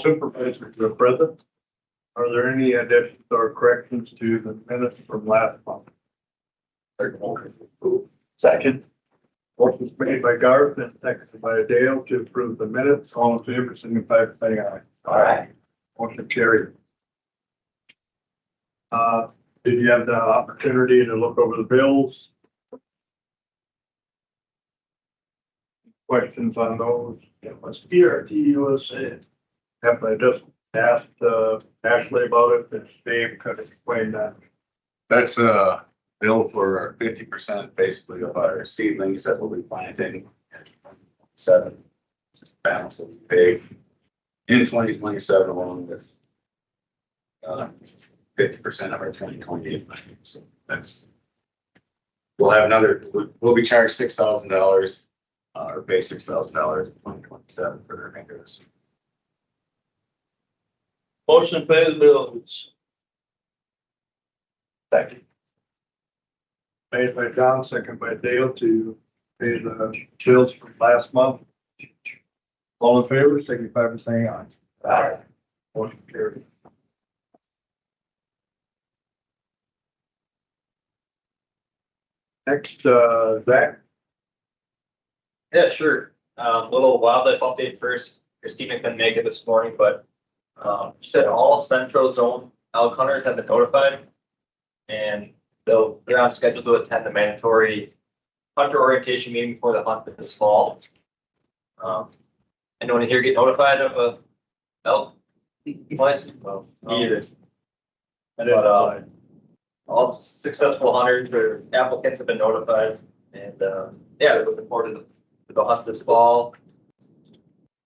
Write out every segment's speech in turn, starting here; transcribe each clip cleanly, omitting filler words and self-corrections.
Supervisors are present. Are there any additions or corrections to the minutes from last month? Second. Motion made by Garth and seconded by Dale to approve the minutes. All in favor, signify by saying aye. Aye. Motion carried. Did you have the opportunity to look over the bills? Questions on those? It was PRT USA. Yep, I just asked Ashley about it, and Dave could explain that. That's a bill for 50% basically of our seedlings that we'll be planting. 7 balances paid in 2027 along with 50% of our 2028 planting. So that's, we'll have another, we'll be charged $6,000 or pay $6,000 in 2027 for the remainder of this. Motion to pay the bills. Second. Made by John, second by Dale to pay the bills from last month. All in favor, signify by saying aye. Aye. Motion carried. Next, Zach. Yeah, sure. Little wildlife update first. Christina couldn't make it this morning, but you said all Central Zone elk hunters have been notified, and they're on schedule to attend the mandatory hunter orientation meeting before the hunt this fall. Anyone here get notified of a elk license? Well, either. But all successful hunters or applicants have been notified, and yeah, they're looking forward to the hunt this fall.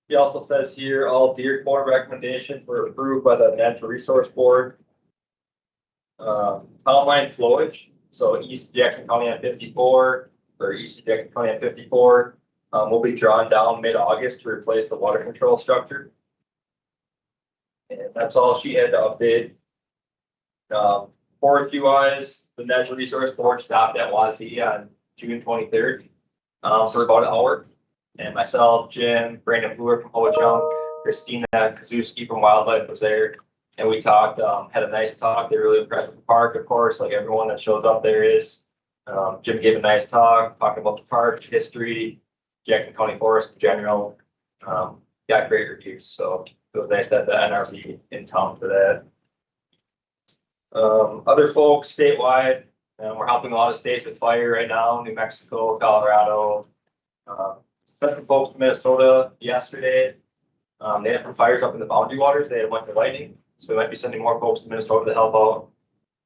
He also says here, all deer corn recommendations were approved by the Natural Resource Board. Town line flowage, so East Jackson County on 54, or East Jackson County on 54, will be drawn down mid-August to replace the water control structure. And that's all she had to update. Forestry wise, the Natural Resource Board stopped at Wazee on June 23rd for about an hour. And myself, Jim, Brandon Brewer from Ho Chunk, Christina Kazuski from Wildlife was there. And we talked, had a nice talk. They're really impressed with the park, of course, like everyone that shows up there is. Jim gave a nice talk, talking about the park, history, Jackson County Forest in general. Got great reviews, so it was nice to have the NRB in town for that. Other folks statewide, we're helping a lot of states with fire right now, New Mexico, Colorado. Sent some folks from Minnesota yesterday. They had some fires up in the Boundary Waters. They had went to lightning, so we might be sending more folks to Minnesota to help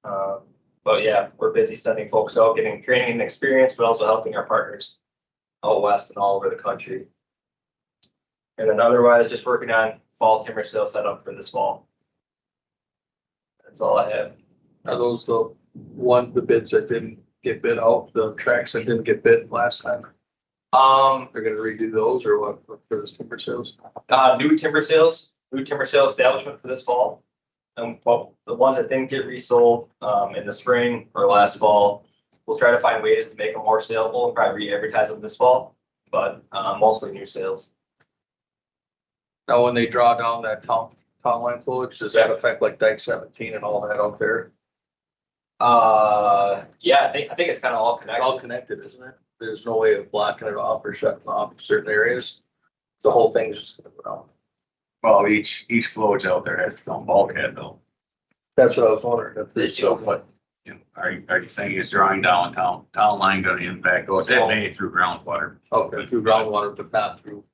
out. But yeah, we're busy sending folks out, getting training and experience, but also helping our partners out west and all over the country. And then otherwise, just working on fall timber sale setup for this fall. That's all I have. Are those the bids that didn't get bid out, the tracks that didn't get bid last time? They're gonna redo those or what for the timber sales? New timber sales establishment for this fall. And well, the ones that didn't get resold in the spring or last fall, we'll try to find ways to make them more saleable and probably re-advertise them this fall, but mostly new sales. Now, when they draw down that town line foliage, does that affect like Dike 17 and all that out there? Yeah, I think it's kind of all connected. All connected, isn't it? There's no way of blocking it off or shutting off certain areas. The whole thing's just gonna go down. Well, each flowage out there has its own bulkhead though. That's what I was wondering. If They there's do. so what, You know, are you saying it's drawing down town line gonna impact, goes that may through groundwater? okay, through groundwater, but not through.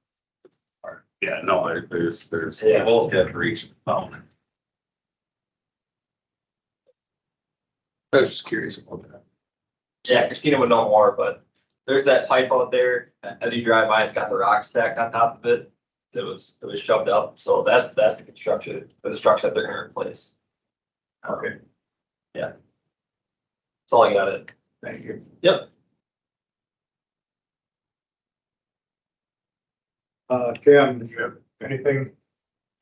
Yeah, no, there's Yeah. a bulkhead for each phone. I was just curious about that. Yeah, Christina would know more, but there's that pipe out there. As you drive by, it's got the rock stacked on top of it. It was shoved up. So that's the construction, the structure that they're gonna replace. Okay. Yeah. That's all I got it. Thank you. Yep. Tim, do you have anything?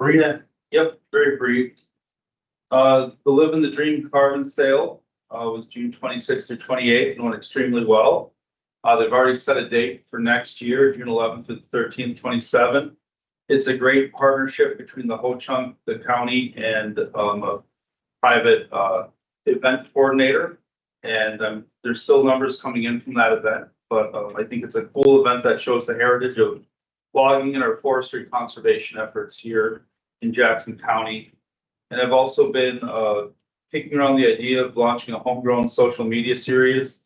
Marina, yep, very brief. The Live in the Dream carbon sale was June 26th to 28th and went extremely well. They've already set a date for next year, June 11th to 13th, 27. It's a great partnership between the Ho-Chunk, the county, and a private event coordinator. And there's still numbers coming in from that event, but I think it's a cool event that shows the heritage of logging and our forestry conservation efforts here in Jackson County. And I've also been kicking around the idea of launching a homegrown social media series,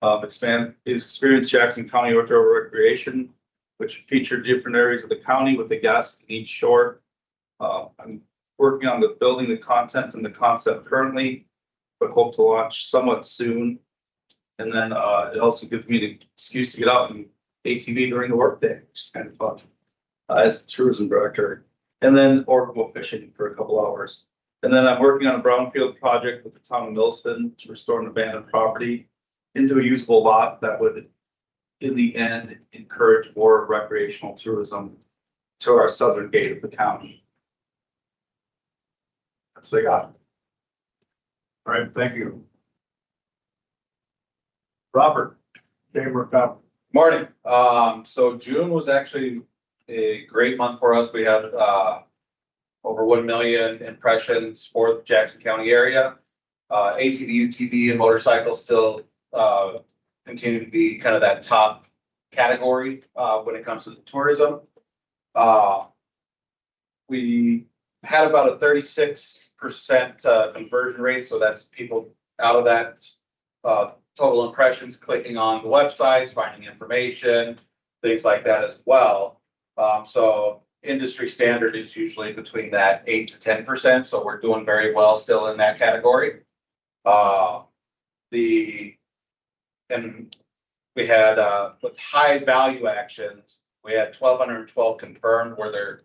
Experience Jackson County Outdoor Recreation, which featured different areas of the county with the guests in each short. I'm working on building the content and the concept currently, but hope to launch somewhat soon. And then it also gives me the excuse to get out and ATV during the workday, which is kind of fun as tourism director. And then or go fishing for a couple hours. And then I'm working on a brownfield project with the town of Millston to restore an abandoned property into a usable lot that would, in the end, encourage more recreational tourism to our southern gate of the county. That's what I got. All right, thank you. Robert, Chamber of Commerce. Morning. So June was actually a great month for us. We had, over 1 million impressions for the Jackson County area. ATV, UTV and motorcycles still, continue to be kind of that top category, when it comes to the tourism. We had about a 36% conversion rate. So that's people out of that, total impressions, clicking on the websites, finding information, things like that as well. So industry standard is usually between that 8 to 10%. So we're doing very well still in that category. And we had, with high value actions, we had 1,212 confirmed where they're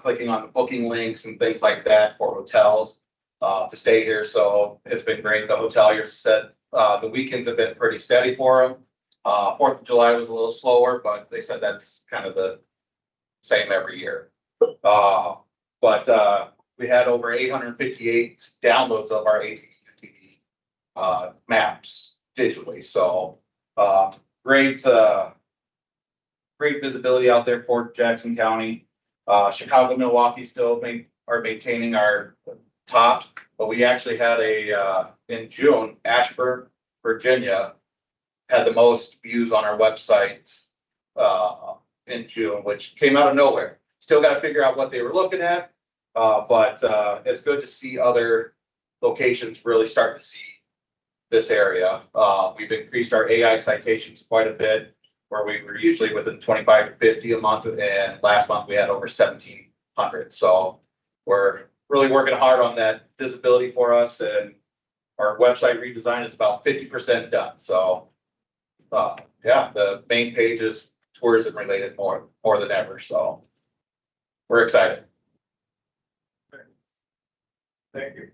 clicking on the booking links and things like that for hotels to stay here. So it's been great. The hoteliers said the weekends have been pretty steady for them. 4th of July was a little slower, but they said that's kind of the same every year. But we had over 858 downloads of our ATV maps digitally. So great visibility out there for Jackson County. Chicago, Milwaukee still are maintaining our top, but we actually had in June, Ashburn, Virginia had the most views on our website in June, which came out of nowhere. Still got to figure out what they were looking at, but it's good to see other locations really start to see this area. We've increased our AI citations quite a bit, where we were usually within 25 to 50 a month, and last month we had over 1,700. So we're really working hard on that visibility for us, and our website redesign is about 50% done. So yeah, the main page is tourism related more than ever. So we're excited. Thank you.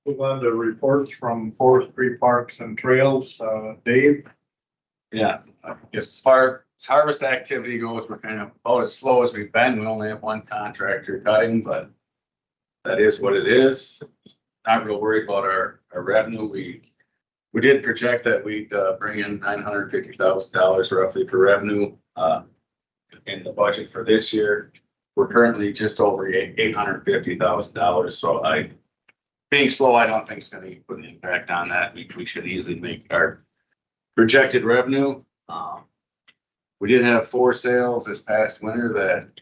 Move on to reports from Forestry, Parks and Trails. Dave? Yeah, I guess as far as harvest activity goes, we're kind of about as slow as we've been. We only have one contractor cutting, but that is what it is. Not real worried about our revenue. We did project that we'd bring in $950,000 roughly for revenue in the budget for this year. We're currently just over $850,000. So being slow, I don't think it's going to put an impact on that. We should easily make our projected revenue. We did have 4 sales this past winter that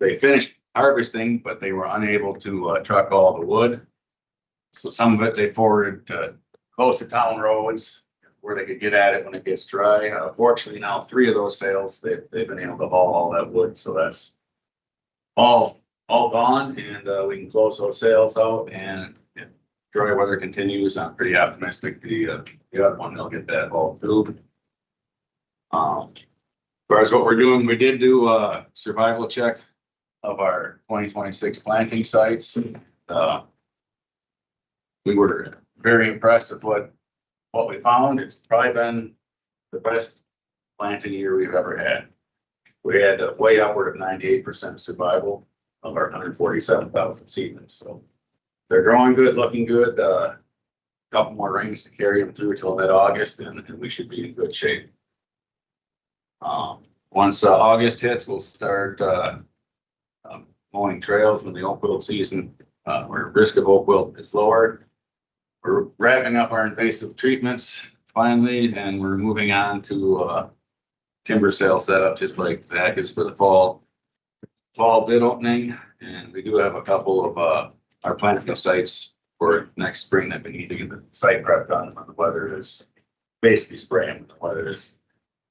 they finished harvesting, but they were unable to truck all the wood. So some of it they forwarded to close to town roads where they could get at it when it gets dry. Fortunately, now 3 of those sales, they've been able to haul all that wood. So that's all gone, and we can close those sales out. And if dry weather continues, I'm pretty optimistic the other one, they'll get that hauled too. As far as what we're doing, we did do a survival check of our 2026 planting sites. We were very impressed with what we found. It's probably been the best planting year we've ever had. We had way upward of 98% survival of our 147,000 seedlings. So they're growing good, looking good. Couple more rains to carry them through till mid-August, and we should be in good shape. Once August hits, we'll start mowing trails when the oak wilt season, where risk of oak wilt is lower. We're wrapping up our invasive treatments finally, and we're moving on to timber sale setup, just like Zach is for the fall bid opening. And we do have a couple of our planting sites for next spring that we need to get the site prep done when the weather is basically spraying when the weather is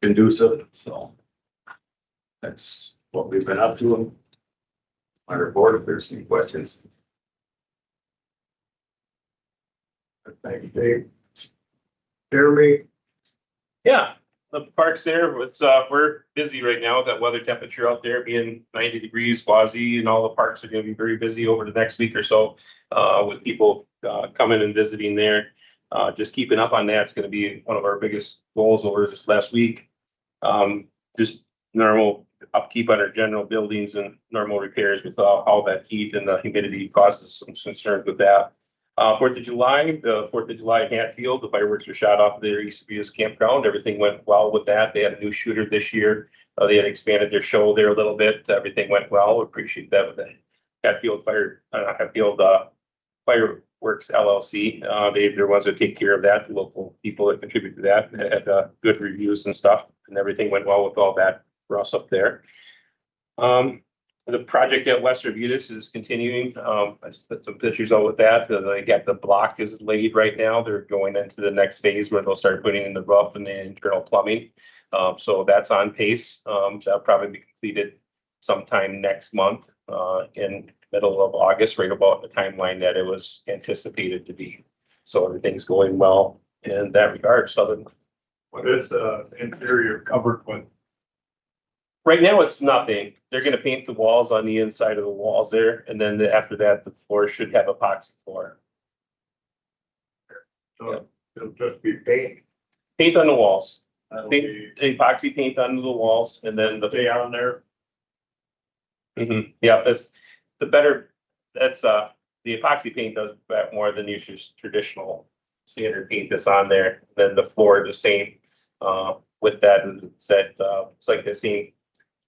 conducive. So that's what we've been up to. My report, if there's any questions. Thank you, Dave. Jeremy, Yeah, the park's there. It's, we're busy right now with that weather temperature out there being 90 degrees, Wazee, and all the parks are gonna be very busy over the next week or so, with people, coming and visiting there. Just keeping up on that's gonna be one of our biggest goals over this last week. Just normal upkeep on our general buildings and normal repairs with all that heat and the humidity causes some concerns with that. 4th of July, the 4th of July Hatfield, the fireworks were shot off their East View's campground. Everything went well with that. They had a new shooter this year. They had expanded their show there a little bit. Everything went well. Appreciate that with the Hatfield Fireworks LLC. They're the ones that take care of that, the local people that contribute to that, and had good reviews and stuff, and everything went well with all that for us up there. The project at West Arbutus is continuing. I just put some pictures out with that. They got the block is laid right now. They're going into the next phase where they'll start putting in the roof and the internal plumbing. So that's on pace. That'll probably be completed sometime next month, in middle of August, right about the timeline that it was anticipated to be. So everything's going well in that regard. So what is interior covered with? right now, it's nothing. They're gonna paint the walls on the inside of the walls there, and then after that, the floor should have epoxy floor. So it'll just be paint. Paint on the walls, That'll paint, be epoxy paint on the walls, and then the. stay on there. Yeah, that's the better, that's, the epoxy paint does that more than usually traditional standard paint that's on there. Then the floor, the same, with that, it's like the same,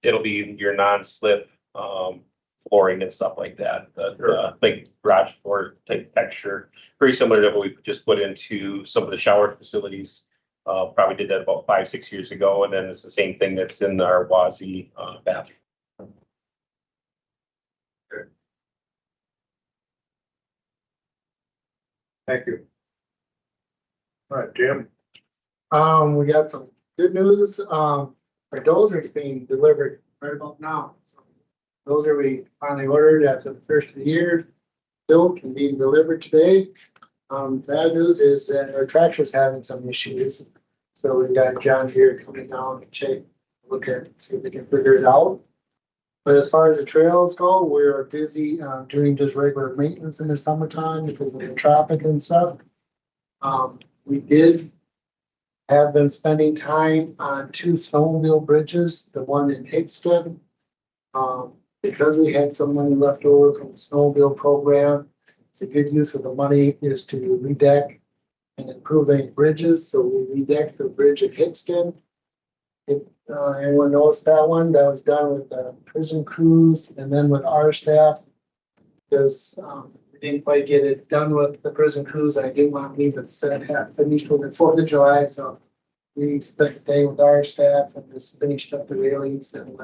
it'll be your non-slip, flooring and stuff like that. Like garage floor type texture, very similar to what we just put into some of the shower facilities. Probably did that about 5-6 years ago, and then it's the same thing that's in our Wazee, bathroom. Thank you. All right, Jim. We got some good news. Our dozer is being delivered right about now. So dozer we finally ordered after the first of the year. Built and being delivered today. Bad news is that our tractor's having some issues. So we got John here coming down to check, look at, see if we can figure it out. But as far as the trails go, we're busy doing just regular maintenance in the summertime because of the traffic and stuff. We have been spending time on 2 snowmobile bridges, the one in Hickston. Because we had some money left over from the snowmobile program, it's a good use of the money is to redeck and improve any bridges. So we redecked the bridge at Hickston. Anyone knows that one? That was done with the prison crews and then with our staff. Because we didn't quite get it done with the prison crews. I didn't want to leave it set half finished with the 4th of July. So we spent the day with our staff and just finished up the railings. And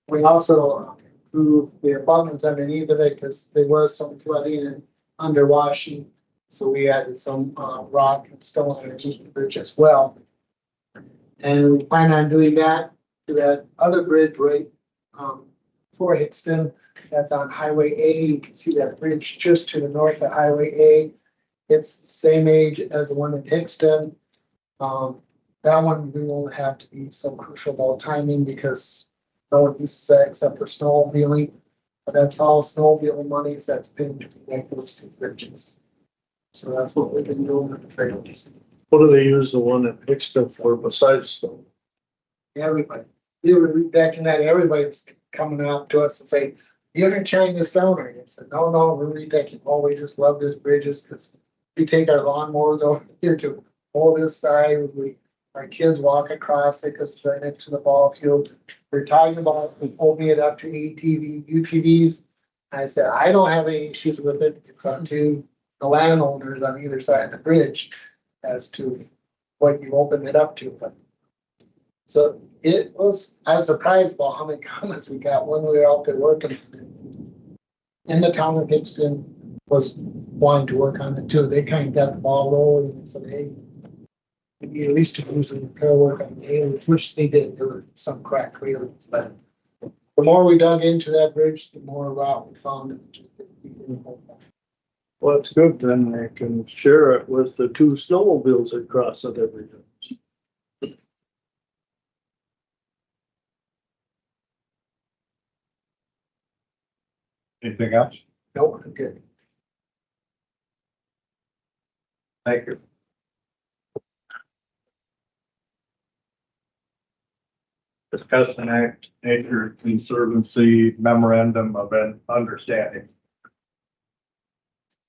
we also improved the abutments underneath of it because there was some flooding and underwashing. So we added some rock and stone underneath the bridge as well. And we plan on doing that to that other bridge right for Hickston. That's on Highway A. You can see that bridge just to the north of Highway A. It's the same age as the one in Hickston. That one we won't have to be so crucial about timing because no one uses that except for snowmobiling. But that's all snowmobile money that's been to make those 2 bridges. So that's what we've been doing with the trails. What do they use the one that picks stuff for besides stone? Everybody, we were rebacking that, everybody was coming up to us and saying, you're gonna tear this down, or I said, no, we're rebacking, oh, we just love these bridges, because we take our lawnmowers over here to hold this side, our kids walk across it because it's right next to the ball field. We're talking about opening it up to UTVs. I said, I don't have any issues with it. It's up to the landowners on either side of the bridge as to what you open it up to. But so I was surprised about how many comments we got when we were out there working. And the town of Hickston was wanting to work on it too. They kind of got the ball rolling and said, hey, we need at least to do some repair work on the railings, which they did. There were some cracked railings, but the more we dug into that bridge, the more rock we found. Well, it's good then they can share it with the two snowmobiles that cross it every day. Anything else? Nope, good. Thank you. Discuss and act Nature Conservancy memorandum of understanding.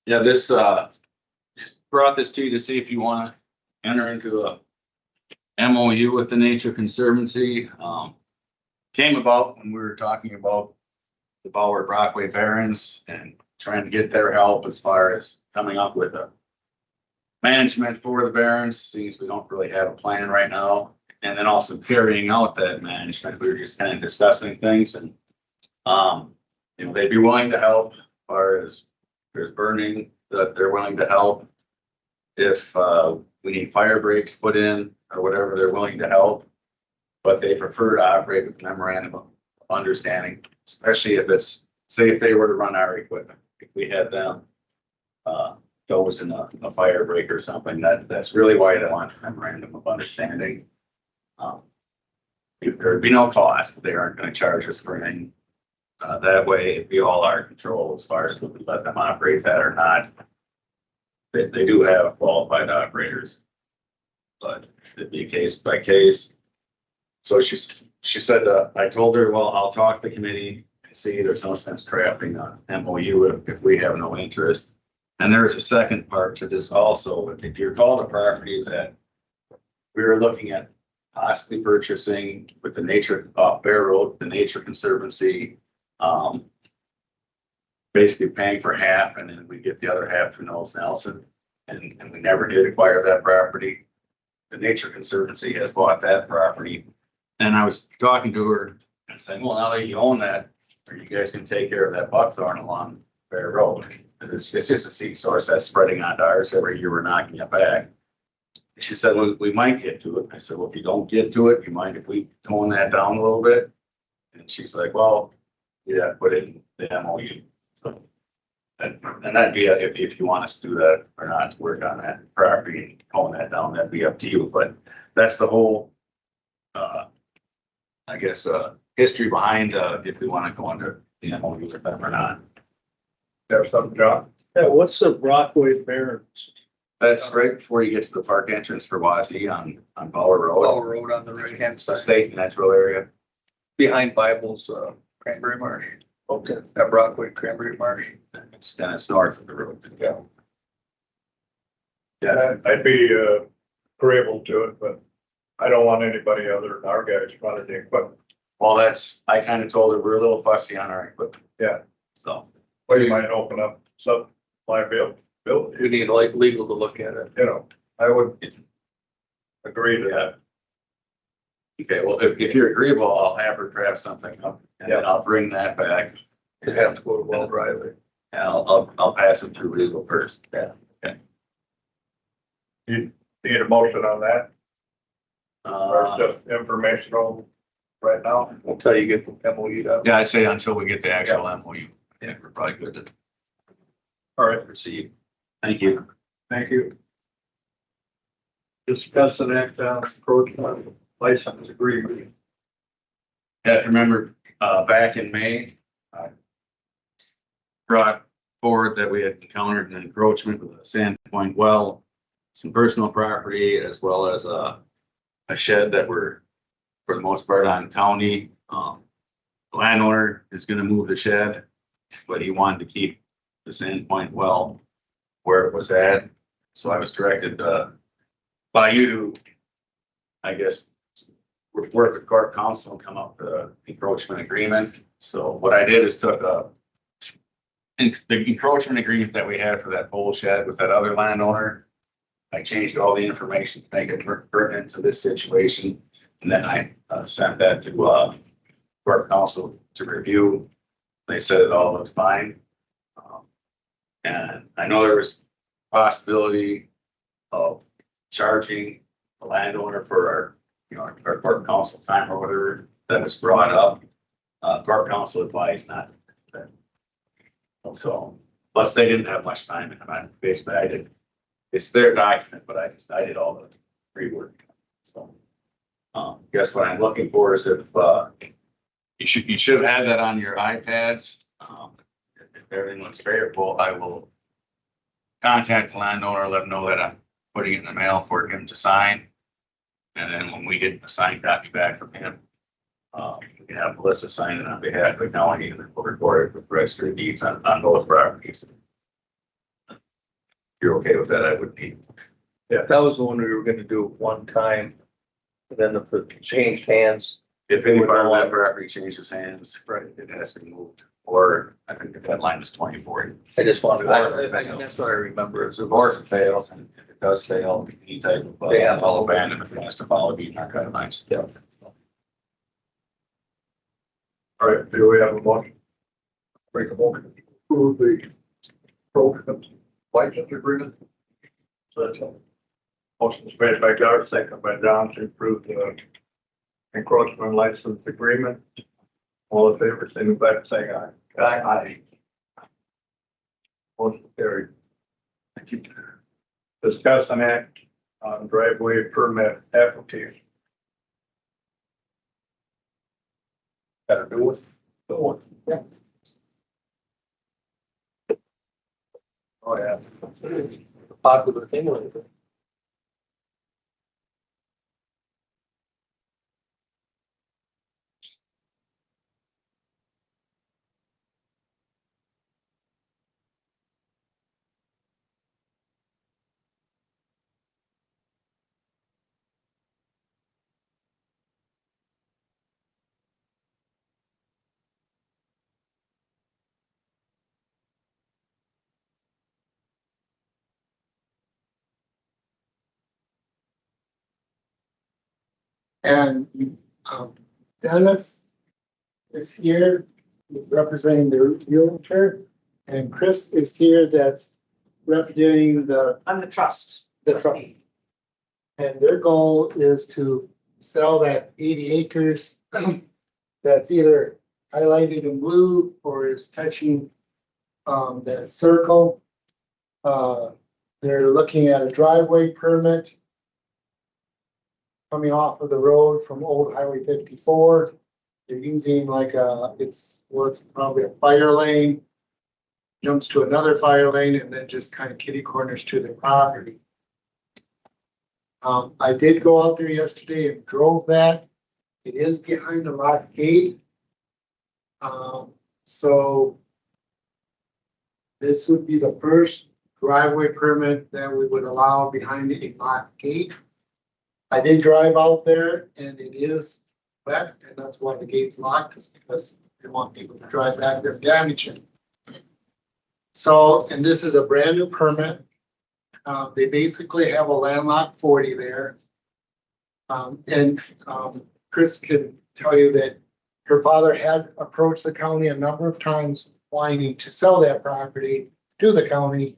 Yeah, this, just brought this to you to see if you wanna enter into a MOU with the Nature Conservancy. Came about when we were talking about the Bauer Brockway Barrens and trying to get their help as far as coming up with a management for the Barrens, since we don't really have a plan right now. And then also carrying out that management, we were just kind of discussing things and, you know, they'd be willing to help as far as there's burning, that they're willing to help. If, we need fire breaks put in or whatever, they're willing to help. But they prefer to operate with memorandum of understanding, especially if it's, say if they were to run our equipment, if we had them, goes in a fire break or something, that's really why they want memorandum of understanding. There'd be no cost. They aren't gonna charge us for anything. That way it'd be all our control as far as if we let them operate that or not. They do have qualified operators, but it'd be case by case. So she said, I told her, well, I'll talk to the committee and see, there's no sense crafting an MOU if we have no interest. And there's a second part to this also. If you're called a property that we were looking at possibly purchasing with the nature off Bear Road, the Nature Conservancy, basically paying for half and then we get the other half through Knowles Nelson. And we never did acquire that property. The Nature Conservancy has bought that property. And I was talking to her and saying, well, now that you own that, or you guys can take care of that buckthorn along Bear Road. It's just a seed source that's spreading onto ours every year. We're knocking it back. She said, well, we might get to it. I said, well, if you don't get to it, you mind if we tone that down a little bit? And she's like, well, yeah, put it in the MOU. So, and that'd be, if you want us to do that or not, to work on that property and tone that down, that'd be up to you. But that's the whole, I guess, history behind, if we want to go under the MOU with them or not. Have something, John? Yeah, what's the Brockway Barrens? That's right before you get to the park entrance for Wazi on Bauer Road. Bauer Road on the right hand It's a side, state natural area. behind Bible's, Cranberry Marsh. Okay. That Brockway Cranberry Marsh. It's north of the road. Yeah. Yeah, I'd be, agreeable to it, but I don't want anybody other than our guys running the equipment. well, I kind of told her we're a little fussy on our equipment. Yeah. So, Well, you might open up some liability, We need like legal to look at it. you know, I would agree to that. okay, well, if you're agreeable, I'll have her draft something up and then I'll bring that back. It'd have to go to Will Riley. And I'll pass it through legal first. Yeah. You need a motion on that, or it's just informational right now? Until you get the MOU done. Yeah, I'd say until we get the actual MOU. Yeah, we're probably good to All right, proceed. Thank you. thank you. Discuss and act on encroachment license agreement. You have to remember, back in May, I brought forward that we had encountered an encroachment with a Sandpoint well, some personal property, as well as a shed that were, for the most part, on county. The landowner is gonna move the shed, but he wanted to keep the Sandpoint well where it was at. So I was directed, by you to I guess, work with court counsel and come up with an encroachment agreement. So what I did is took the encroachment agreement that we had for that pole shed with that other landowner. I changed all the information to make it pertinent to this situation. And then I sent that to court counsel to review. They said it all looked fine. And I know there was possibility of charging the landowner for our court counsel time or whatever that was brought up. Court counsel advised not to do that. So, plus they didn't have much time, and basically I did, it's their document, but I did all the pre-work. So, guess what I'm looking for is if, you should have had that on your iPads. If everything looks favorable, I will contact the landowner, let them know that I'm putting it in the mail for him to sign. And then when we get the signed copy back from him, we can have Melissa sign it on behalf of the county, and then we'll record it with registry of deeds on both properties. If you're okay with that, I would be. Yeah, that was the one we were gonna do at one time. And then if it changed hands. If any part of that property changes hands, right, it has to be moved. Or I think the deadline is 2040. I just wanted, that's what I remember is Or if it fails, and if it does fail, any type of all abandonment has to follow the narcotic lines. Yeah. All right, do we have a motion? Break a motion. Approve the program license agreement. Motion is made by Garth, second by John to approve the encroachment license agreement. All in favor, signify by saying aye. Aye. Motion carried. Thank you. Discuss an act on driveway permit application. Got to do with. Yeah. Oh, yeah. popular thing with it. And Dennis is here representing the realtor, and Chris is here that's representing I'm the trust. the trust. And their goal is to sell that 80 acres that's either highlighted in blue or is touching that circle. They're looking at a driveway permit coming off of the road from Old Highway 54. They're using like it's probably a fire lane, jumps to another fire lane, and then just kind of kitty corners to the property. I did go out there yesterday and drove that. It is behind a locked gate. So this would be the first driveway permit that we would allow behind a locked gate. I did drive out there and it is wet, and that's why the gate's locked, is because they want people to drive back there and damage it. So, and this is a brand new permit. They basically have a landlocked 40 there. Chris can tell you that her father had approached the county a number of times wanting to sell that property to the county,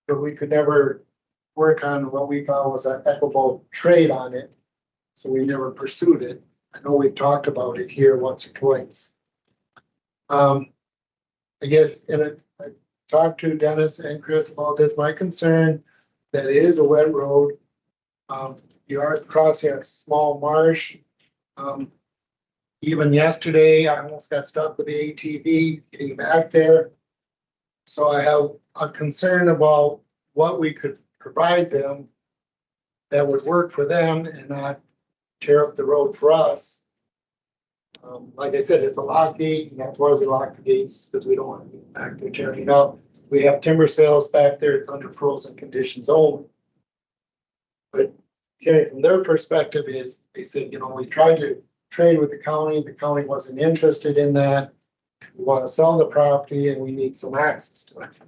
but we could never work on what we thought was an equitable trade on it. So we never pursued it. I know we talked about it here once or twice. I guess, and I talked to Dennis and Chris about this. My concern that it is a wet road. You are crossing a small marsh. Even yesterday, I almost got stuck with the ATV getting back there. So I have a concern about what we could provide them that would work for them and not tear up the road for us. Like I said, it's a lock gate, and that's why we lock the gates, because we don't want to be back there tearing up. We have timber sales back there, it's under frozen conditions only. But Okay, from their perspective is, they said, you know, we tried to trade with the county wasn't interested in that. We want to sell the property and we need some access to it.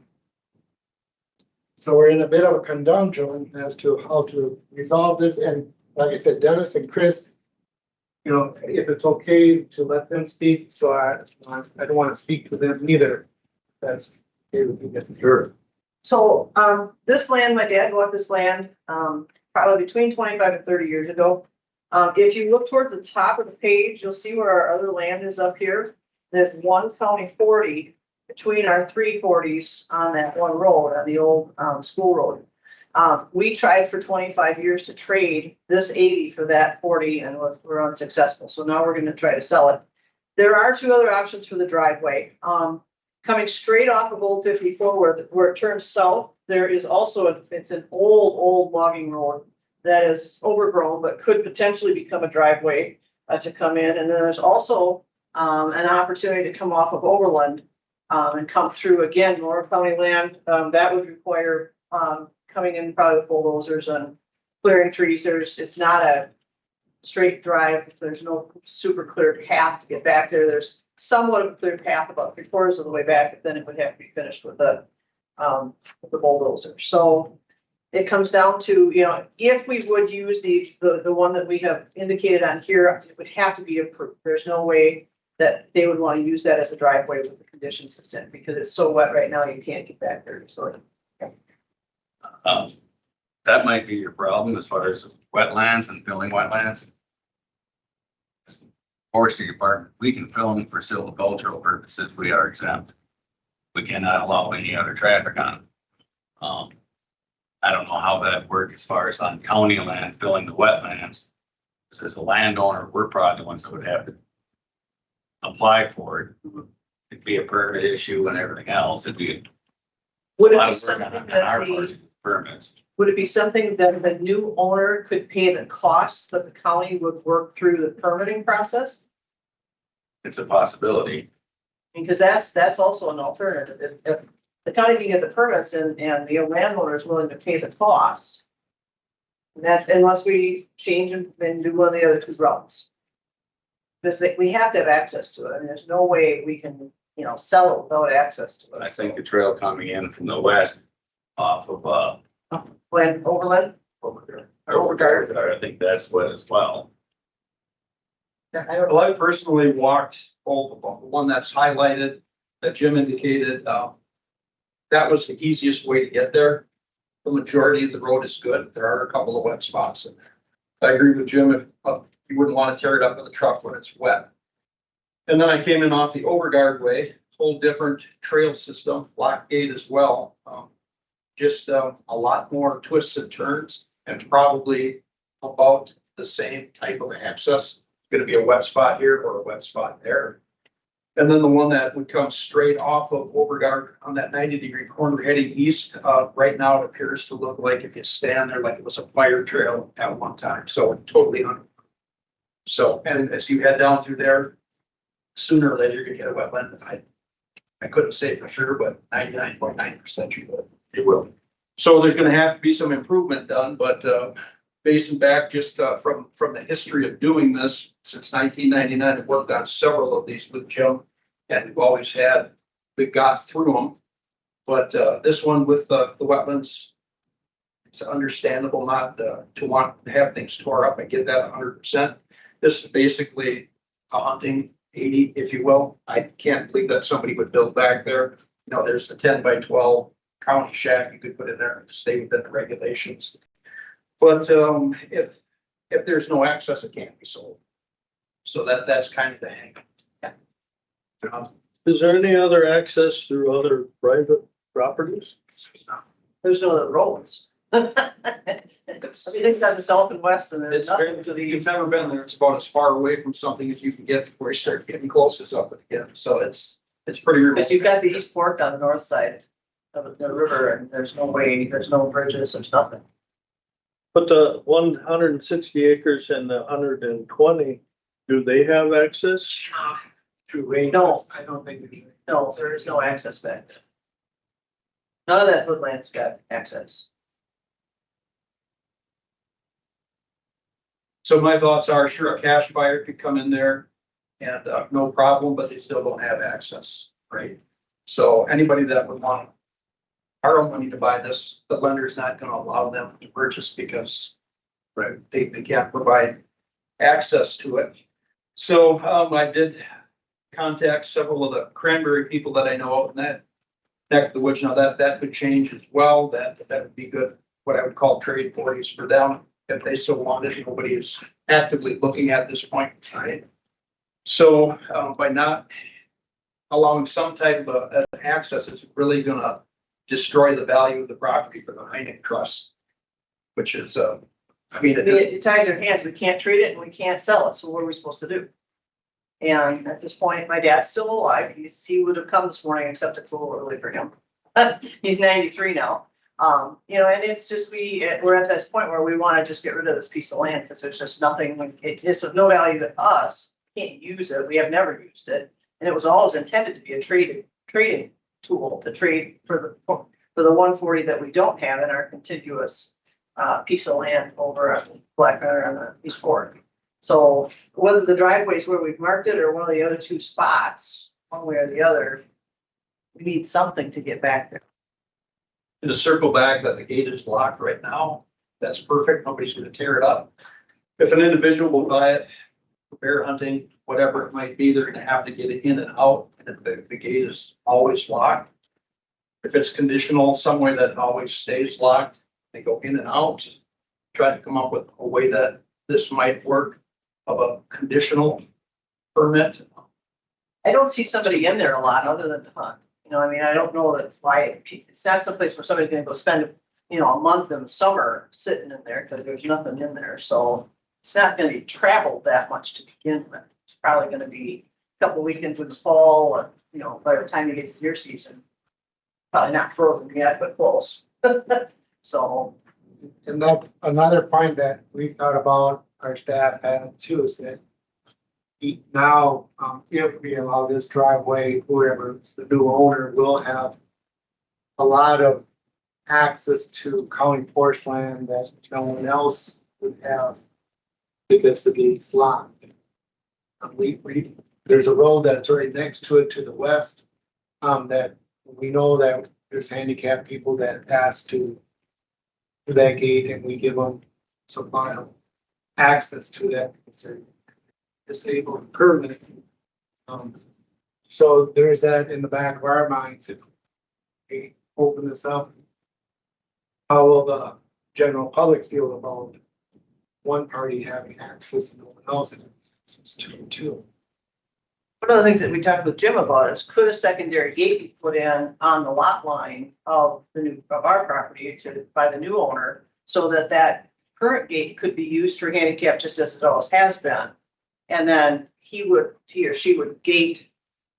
So we're in a bit of a conundrum as to how to resolve this, and like I said, Dennis and Chris, you know, if it's okay to let them speak, so I don't want to speak to them either. That's, okay with me. Sure. So, this land, my dad bought this land, probably between 25 and 30 years ago. If you look towards the top of the page, you'll see where our other land is up here. There's one county 40 between our 3 40s on that one road, on the old, school road. We tried for 25 years to trade this 80 for that 40 and we're unsuccessful. So now we're gonna try to sell it. There are 2 other options for the driveway. Coming straight off of Old 54 where it turns south, there is also, it's an old logging road that is overgrown, but could potentially become a driveway to come in. And then there's also an opportunity to come off of Overland and come through again, North County land. That would require coming in probably with bulldozers and clearing trees. It's not a straight drive. There's no super clear path to get back there. There's somewhat of a clear path about 3/4 of the way back, but then it would have to be finished with the bulldozer. So it comes down to, you know, if we would use the one that we have indicated on here, it would have to be approved. There's no way that they would want to use that as a driveway with the conditions it's in, because it's so wet right now, you can't get back there. So That might be your problem as far as wetlands and filling wetlands. Forestry department, we can fill them for silvicultural purposes, we are exempt. We cannot allow any other traffic on. I don't know how that works as far as on county land filling the wetlands. Because as a landowner, we're probably the ones that would have to apply for it. It'd be a permit issue and everything else. It'd be would a it lot be of work something on that our the part, permits. Would it be something that the new owner could pay the costs, but the county would work through the permitting process? It's a possibility. Because that's also an alternative. If the county can get the permits and the landowner is willing to pay the costs. That's unless we change and do one of the other 2 routes. Because we have to have access to it. I mean, there's no way we can, you know, sell it without access to it. I think the trail coming in from the west off of, Overland. I think that's what as well. Well, I personally walked both of them. The one that's highlighted that Jim indicated, that was the easiest way to get there. The majority of the road is good. There are a couple of wet spots in there. I agree with Jim if you wouldn't want to tear it up with a truck when it's wet. And then I came in off the Overguard way, whole different trail system, block gate as well. Just a lot more twists and turns and probably about the same type of access. Going to be a wet spot here or a wet spot there. And then the one that would come straight off of Overguard on that 90-degree corner heading east, right now it appears to look like if you stand there like it was a fire trail at one time. So totally un. So, and as you head down through there, sooner or later you're gonna get a wetland. I couldn't say for sure, but 99.9% you will. You will. So there's gonna have to be some improvement done, but basing back just from the history of doing this since 1999, I've worked on several of these with Jim, and we've got through them. But this one with the wetlands, it's understandable not to want to have things tore up. I get that 100%. This is basically a hunting 80, if you will. I can't believe that somebody would build back there. You know, there's the 10 by 12 county shack you could put in there and stay within the regulations. But if there's no access, it can't be sold. So that's kind of the hang. Yeah. Is there any other access through other private properties? There's no other roads. Everything's on the south and west and there's It's nothing very, to the you've east. never been there. It's about as far away from something as you can get before you start getting closest up again. So it's pretty remote. Because you've got the East Fork on the north side of the river and there's no way, there's no bridges, there's nothing. But the 160 acres and the 120, do they have access? Through range. No. I don't think there's. No, there is no access back there. None of that woodland's got access. So my thoughts are, sure, a cash buyer could come in there and, no problem, but they still don't have access, right? So anybody that would want borrow money to buy this, the lender's not gonna allow them to purchase because they can't provide access to it. So, I did contact several of the cranberry people that I know of in that neck of the woods. Now that could change as well. That would be good, what I would call trade parties for them if they so wanted. Nobody is actively looking at this point in time. So, by not allowing some type of access, it's really gonna destroy the value of the property for the Heineck Trust, which is, I mean, It ties our hands. We can't trade it and we can't sell it. So what are we supposed to do? And at this point, my dad's still alive. He would have come this morning, except it's a little early for him. He's 93 now. You know, and it's just, we're at this point where we want to just get rid of this piece of land because there's just nothing, it's of no value to us. Can't use it. We have never used it. And it was always intended to be a trading tool to trade for the 140 that we don't have in our contiguous piece of land over at Black River on the East Fork. So whether the driveway is where we've marked it or one of the other two spots, one way or the other, we need something to get back there. to circle back that the gate is locked right now, that's perfect. Nobody's gonna tear it up. If an individual will buy it for bear hunting, whatever it might be, they're gonna have to get it in and out, and the gate is always locked. If it's conditional, some way that it always stays locked, they go in and out. Try to come up with a way that this might work of a conditional permit. I don't see somebody in there a lot other than to hunt. You know, I mean, I don't know that's why, it's not someplace where somebody's gonna go spend, you know, a month in the summer sitting in there because there's nothing in there. So it's not gonna be traveled that much to begin with. It's probably gonna be a couple weekends in the fall, or, you know, by the time you get to deer season. Probably not frozen yet, but close. So, And that's another point that we've thought about, our staff had too, is that now, if we allow this driveway, whoever's the new owner will have a lot of access to county forest land that no one else would have because the gate's locked. There's a road that's right next to it to the west, that we know that there's handicapped people that ask to that gate, and we give them supply of access to that because they're disabled and permanent. So there's that in the back of our minds. If we open this up, how will the general public feel about one party having access and no one else having access to it too? one of the things that we talked with Jim about is could a secondary gate be put in on the lot line of our property by the new owner so that that current gate could be used for handicap just as it always has been. And then he or she would gate,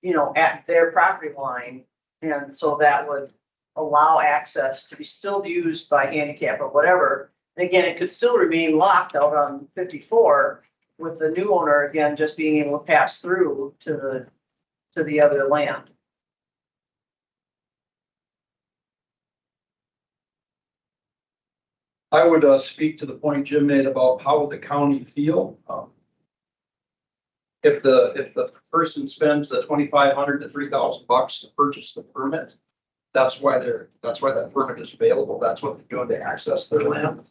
you know, at their property line. And so that would allow access to be still used by handicap or whatever. And again, it could still remain locked out on 54 with the new owner, again, just being able to pass through to the other land. I would speak to the point Jim made about how would the county feel. If the person spends the $2,500 to $3,000 to purchase the permit, that's why that permit is available. That's what they're doing to access their land.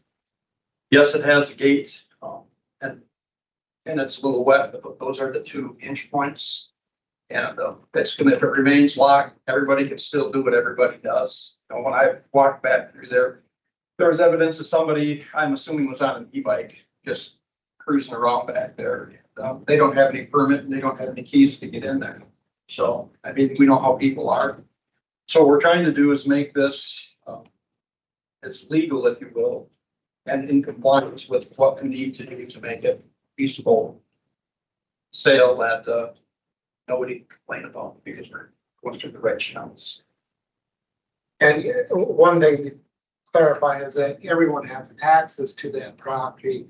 Yes, it has a gate, and it's a little wet, but those are the 2 inch points. And basically, if it remains locked, everybody can still do what everybody does. And when I walked back through there was evidence of somebody, I'm assuming was on an e-bike, just cruising around back there. They don't have any permit and they don't have any keys to get in there. So, I mean, we know how people are. So what we're trying to do is make this as legal, if you will, and in compliance with what we need to do to make it feasible sale that nobody can complain about because we're going through the right channels. And one thing to clarify is that everyone has access to that property.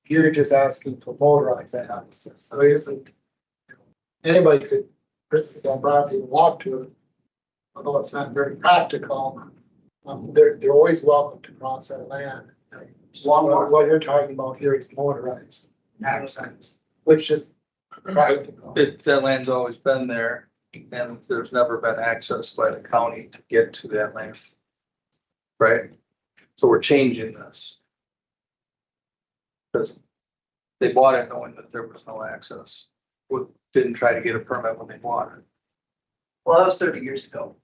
You're just asking for motorized access. So it isn't, anybody could purchase that property and walk to it, although it's not very practical. They're always welcome to cross that land. what we're talking about here is motorized access, which is practical. That land's always been there, and there's never been access by the county to get to that land. Right? So we're changing this. Because they bought it knowing that there was no access. Didn't try to get a permit when they bought it. Well, that was 30 years ago.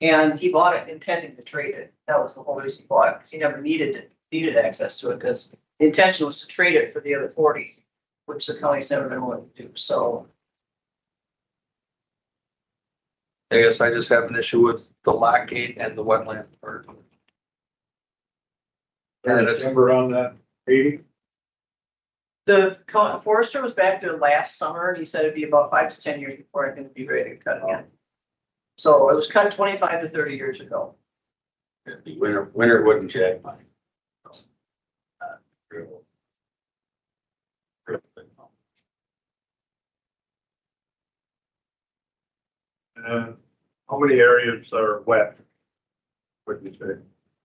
And he bought it intending to trade it. That was the whole reason he bought it, because he never needed access to it, because the intention was to trade it for the other 40, which the county's never been willing to do, so. I guess I just have an issue with the lock gate and the wetland part. And it's Remember on that meeting? The forester was back there last summer, and he said it'd be about 5 to 10 years before I can be ready to cut again. So it was cut 25 to 30 years ago. Winter wouldn't jack mine. How many areas are wet? What did you say?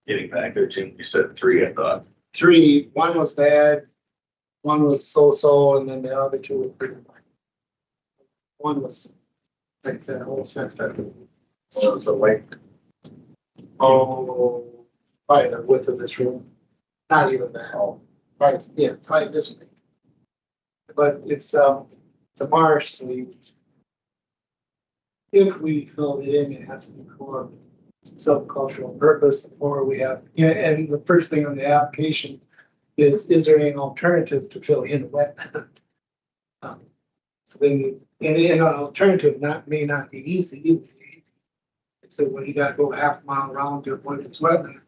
Getting back there, Jim, you said 3, I thought. 3, one was bad, one was so-so, and then the other 2 were pretty much. One was, like I said, almost fenced up. So it was a lake. Oh, probably the width of this room, not even that. Oh, right, yeah, probably this big. But it's a marsh, so if we filled it in, it has to be for subcultural purpose, or we have, yeah, and the first thing on the application is there an alternative to fill in wetland? So then, and an alternative may not be easy. So when you gotta go half a mile around to avoid it's wetland,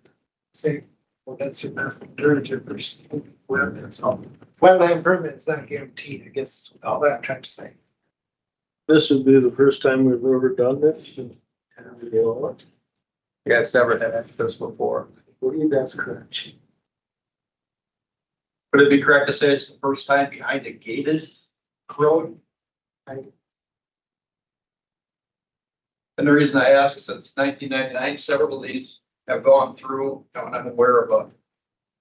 say, well, that's your best alternative versus wetland. So wetland permit is not guaranteed, I guess, all that I'm trying to say. This would be the first time we've ever done this. Yeah, it's never had access before. I believe that's correct. Would it be correct to say it's the first time behind a gated road? And the reason I ask is since 1999, several of these have gone through, and I'm aware of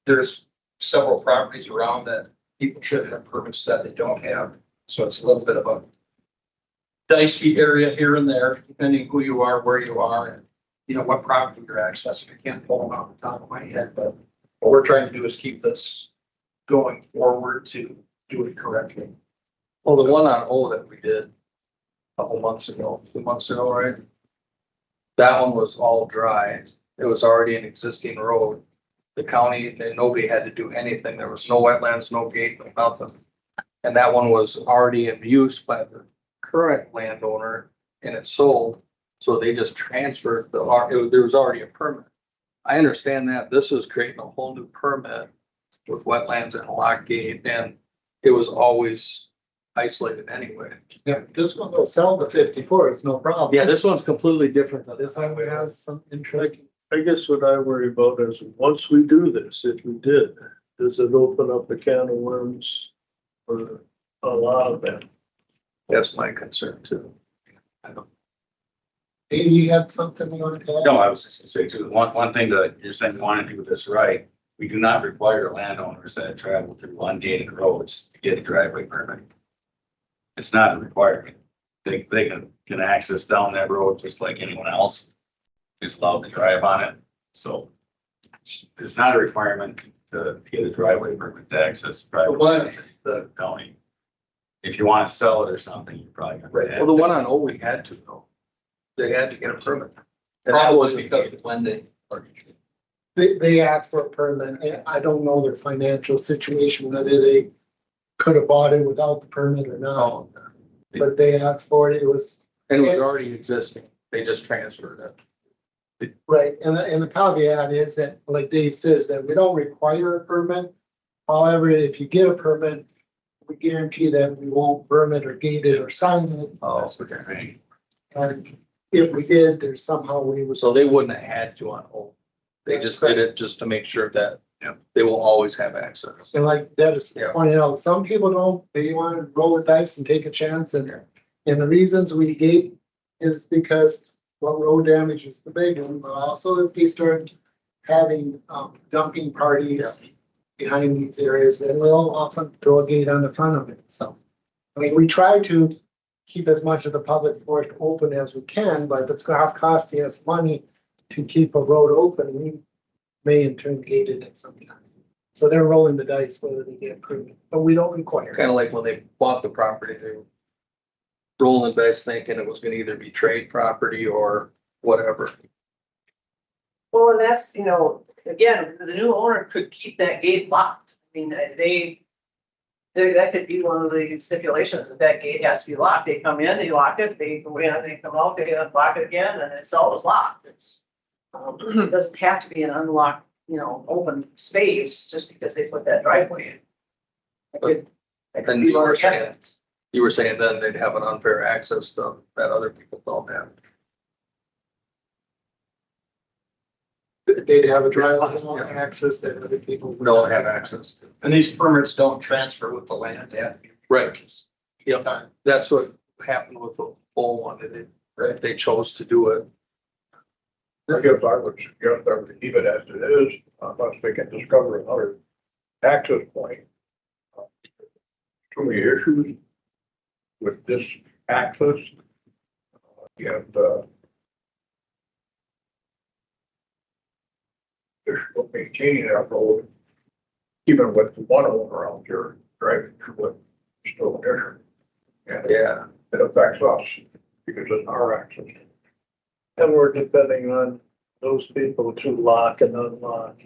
there's several properties around that people should have permits that they don't have. So it's a little bit of a dicey area here and there, depending who you are, where you are, and you know what property you're accessing. I can't pull them off the top of my head, but what we're trying to do is keep this going forward to do it correctly. Well, the one on O that we did a couple months ago, 2 months ago, right? That one was all dry. It was already an existing road. The county, nobody had to do anything. There was no wetlands, no gate, no nothing. And that one was already in use by the current landowner and it sold. So they just transferred there was already a permit. I understand that. This is creating a whole new permit with wetlands and a lock gate, and it was always isolated anyway. Yeah, this one will sell the 54, it's no problem. Yeah, this one's completely different than This one has some interest. I guess what I worry about is once we do this, if we did, does it open up a can of worms for a lot of them? That's my concern too. Maybe you had something you want to add? No, I was just gonna say too, one thing that you're saying, you want to do this right, we do not require landowners that travel through ungated roads to get a driveway permit. It's not a requirement. They can access down that road just like anyone else. Is allowed to drive on it, so it's not a requirement to get a driveway permit to access the county. If you want to sell it or something, you probably gonna have Well, the one on O we had to though. They had to get a permit. And that was because of when They asked for a permit, and I don't know their financial situation, whether they could have bought it without the permit or not. But they asked for it, it was. And it was already existing. They just transferred it. Right, and the caveat is that, like Dave says, that we don't require a permit. However, if you get a permit, we guarantee that we won't burn it or gate it or sign it. Oh, that's what they're saying. And if we did, there's somehow we would. So they wouldn't have had to on O. They just did it just to make sure that they will always have access. And like Dennis Yeah. pointed out, some people don't, they want to roll the dice and take a chance, and the reasons we gate is because, well, road damage is the big one, but also if they start having dumping parties behind these areas, and we'll often throw a gate on the front of it, so. I mean, we try to keep as much of the public forest open as we can, but if it's gonna have costing us money to keep a road open, we may in turn gate it at some time. So they're rolling the dice whether they get approved, but we don't require. Kind of like when they bought the property, they were rolling the dice thinking it was gonna either be trade property or whatever. Well, and that's, you know, again, the new owner could keep that gate locked. I mean, that could be one of the stipulations, that that gate has to be locked. They come in, they lock it, they go in, they come out, they unlock it again, and it's always locked. It doesn't have to be an unlocked, you know, open space just because they put that driveway in. That could And be you one were of the saying, evidence. you were saying then they'd have an unfair access to that other people don't have. They'd have a driveway access that other people. Don't have access to. And these permits don't transfer with the land, they have to be purchased. Yep, that's what happened with the full one, right? They chose to do it. I guess I would suggest that we keep it as it is, unless we can discover another access point. Too many issues with this access. And, there's no maintaining that road, even with the one owner out there driving through it, still an issue. And Yeah. it affects us because it's our access. And we're depending on those people to lock and unlock.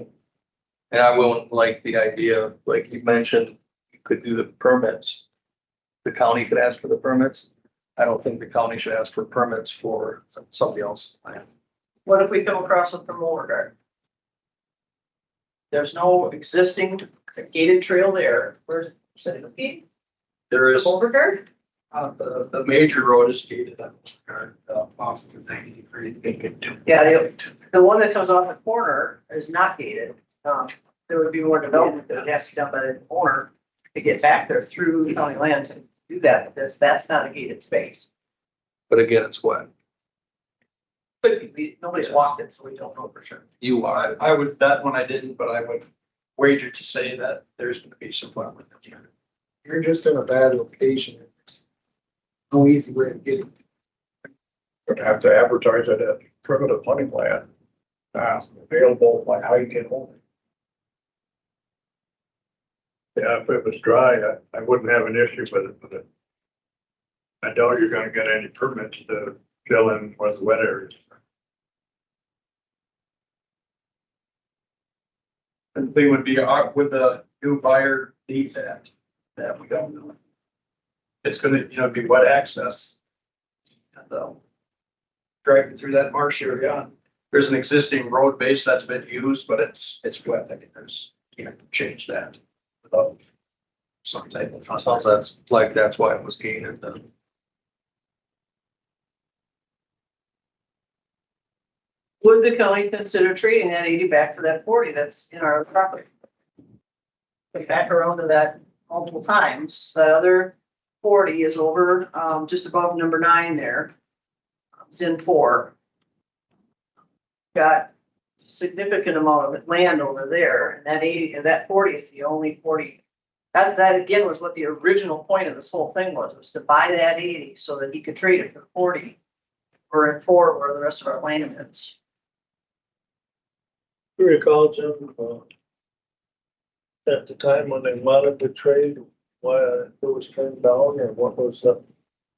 And I wouldn't like the idea, like you mentioned, you could do the permits. The county could ask for the permits. I don't think the county should ask for permits for somebody else's land. What if we come across with the mower guard? There's no existing gated trail there. Where's it gonna be? There is, Mower guard? the major road is gated, off of 90 degree. Yeah, the one that comes off the corner is not gated. There would be more development that would have to be done by the owner to get back there through county land to do that, because that's not a gated space. But again, it's what But nobody's walked it, so we don't know for sure. you are. I would bet when I didn't, but I would wager to say that there's gonna be some fun with it. You're just in a bad location. There's no easy way to get it. Gonna have to advertise it as primitive hunting land, available by hike and only. Yeah, if it was dry, I wouldn't have an issue with it, but I doubt you're gonna get any permits to fill in where the wet areas. And the thing would be, would the new buyer need that? That we don't know. It's gonna, be wet access. And, driving through that marsh area, there's an existing road base that's been used, but it's wet. I mean, can't change that without some type of. Sounds that's why it was gated then. Would the county consider trading that 80 back for that 40 that's in our property? Get back around to that multiple times. The other 40 is over, just above number 9 there. It's in 4. Got significant amount of land over there, and that 80, and that 40 is the only 40. That again was what the original point of this whole thing was to buy that 80 so that he could trade it for 40. We're in 4 where the rest of our land is. You recall, Jim, at the time when they wanted to trade, why it was turned down, or what was the,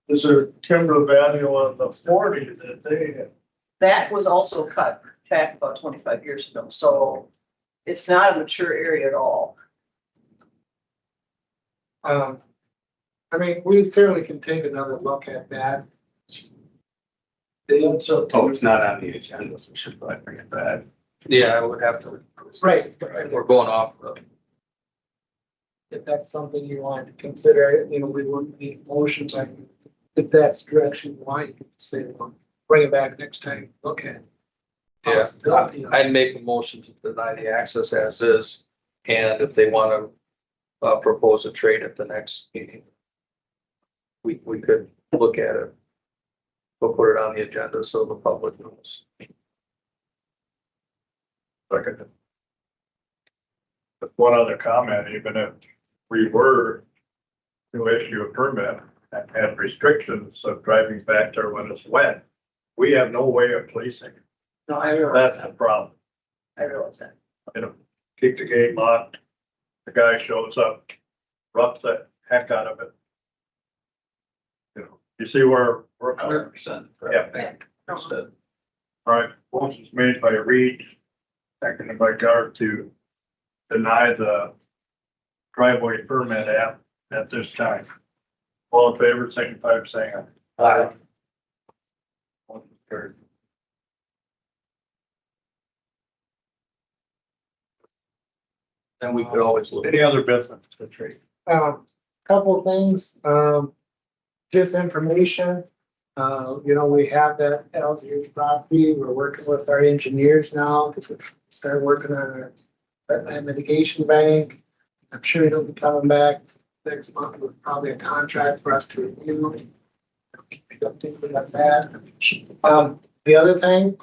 is there timber value on the 40 that they had? That was also cut back about 25 years ago, so it's not a mature area at all. I mean, we certainly can take another look at that. Oh, it's not on the agenda, so we should probably bring it back. Yeah, I would have to. Right. We're going off the. If that's something you want to consider, we wouldn't need motions, like, if that's the direction you want, you can say, well, bring it back next time, look at it. Yeah, I'd make a motion to deny the access as is, and if they want to propose a trade at the next meeting, we could look at it. We'll put it on the agenda so the public knows. Second. With one other comment, even if we were to issue a permit and have restrictions of driving back there when it's wet, we have no way of policing it. No, I realize, That's the problem. I realize that. You know, keep the gate locked. The guy shows up, roughs the heck out of it. You know, you see where we're coming. 100%. Yeah. Understood. All right, motion is made by Reed, seconded by Gar to deny the driveway permit at this time. All in favor, signify by saying aye. Aye. Motion carried. And we could always look. Any other business to treat? Couple of things, just information. You know, we have that Algiers property. We're working with our engineers now to start working on our wetland mitigation bank. I'm sure he'll be coming back next month with probably a contract for us to review. Keep you updated on that. The other thing,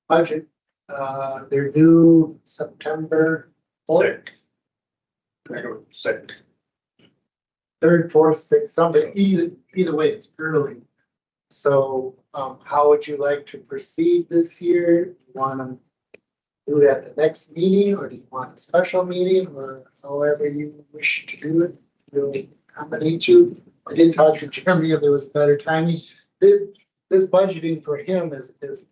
budget, they're due September 4th. Sick. Third, fourth, sixth, something, either way, it's early. So, how would you like to proceed this year? Want to do it at the next meeting, or do you want a special meeting, or however you wish to do it? Will accommodate you. I did talk to Jeremy if there was better timing. This budgeting for him is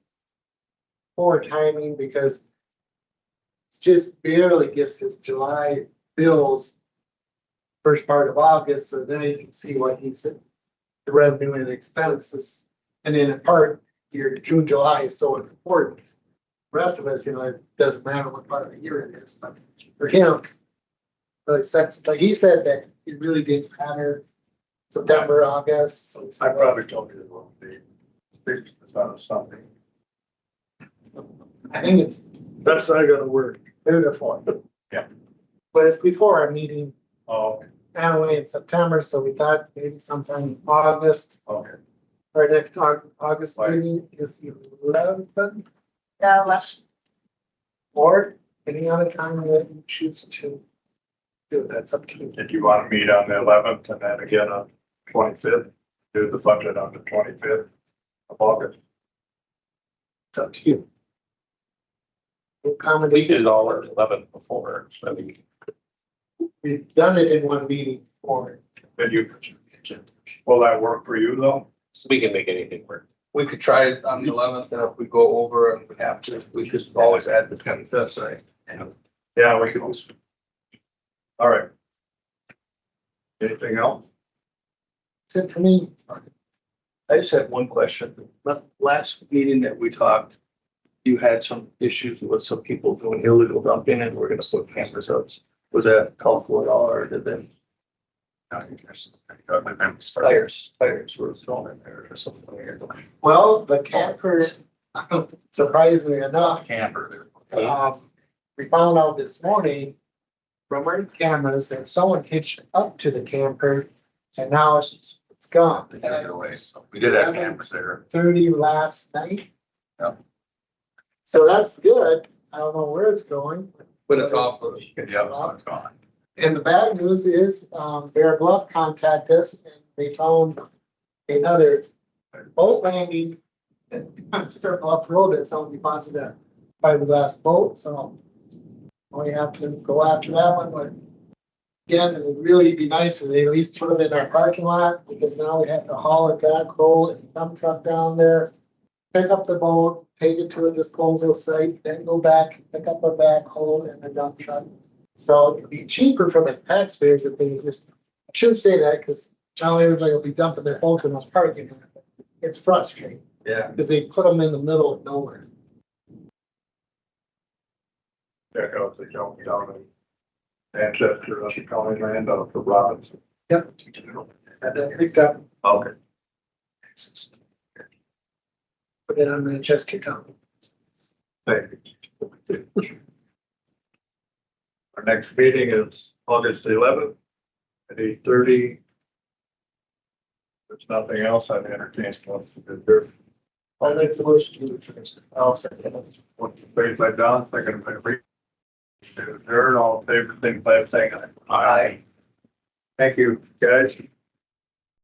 poor timing because it's just barely gets his July bills first part of August, so then you can see what he said, the revenue and expenses. And then in part, your June, July is so important. The rest of us, you know, it doesn't matter what part of the year it is, but for him, like he said that it really didn't matter September, August. So it's I probably told you it won't be. It's not something. I think it's That's not gonna work. 3rd or 4th. Yeah. But it's before our meeting Oh, anyway in September, so we thought maybe sometime in August. okay. Our next August Right. meeting is the 11th, Less. or any other time that you choose to do it. That's up to you. Did you want to meet on the 11th and then again on 25th? Do the budget on the 25th of August? It's up to you. We'll We accommodate did it. it all at 11 before, so we We've done it in one meeting before. Did you, will that work for you though? can make anything work. We could try it on the 11th, and if we go over and we have to, we just always add the 25th, right? Yeah, we can also. All right. Anything else? Except for me, I just had one question. Last meeting that we talked, you had some issues with some people doing illegal dumping and we're gonna put cameras up. Was that helpful at all, or did they tires were thrown in there or something? well, the campers, surprisingly enough, Camper. we found out this morning from our cameras that someone hitched up to the camper and now it's gone. They took it away, so we did have cameras there. 30 last night. Yeah. So that's good. I don't know where it's going. But it's off of. Yeah, so it's gone. And the bad news is, Bear Bluff contacted us and they found another boat landing at Bear Bluff Road that someone deposited a fiberglass boat, so we have to go after that one, but again, it would really be nice if they at least put it in our parking lot, because now we have to haul a backhoe and dump truck down there, pick up the boat, take it to a disposal site, then go back, pick up a backhoe and a dump truck. So it'd be cheaper for the taxpayers if they just, I should say that, because now everybody will be dumping their boats in this parking lot. It's frustrating, Yeah. because they put them in the middle of nowhere. Check out the county down in Manchester, Usher County land out for Robinson. Yep. Had that picked up, Okay. put it on Manchester County. Thank you. Our next meeting is August 11th at 8:30. There's nothing else, I'd entertain one for the I'll make the motion to the transfer. Motion made by Don, seconded by Reed. To adjourn, all in favor, signify by saying aye. Thank you, guys.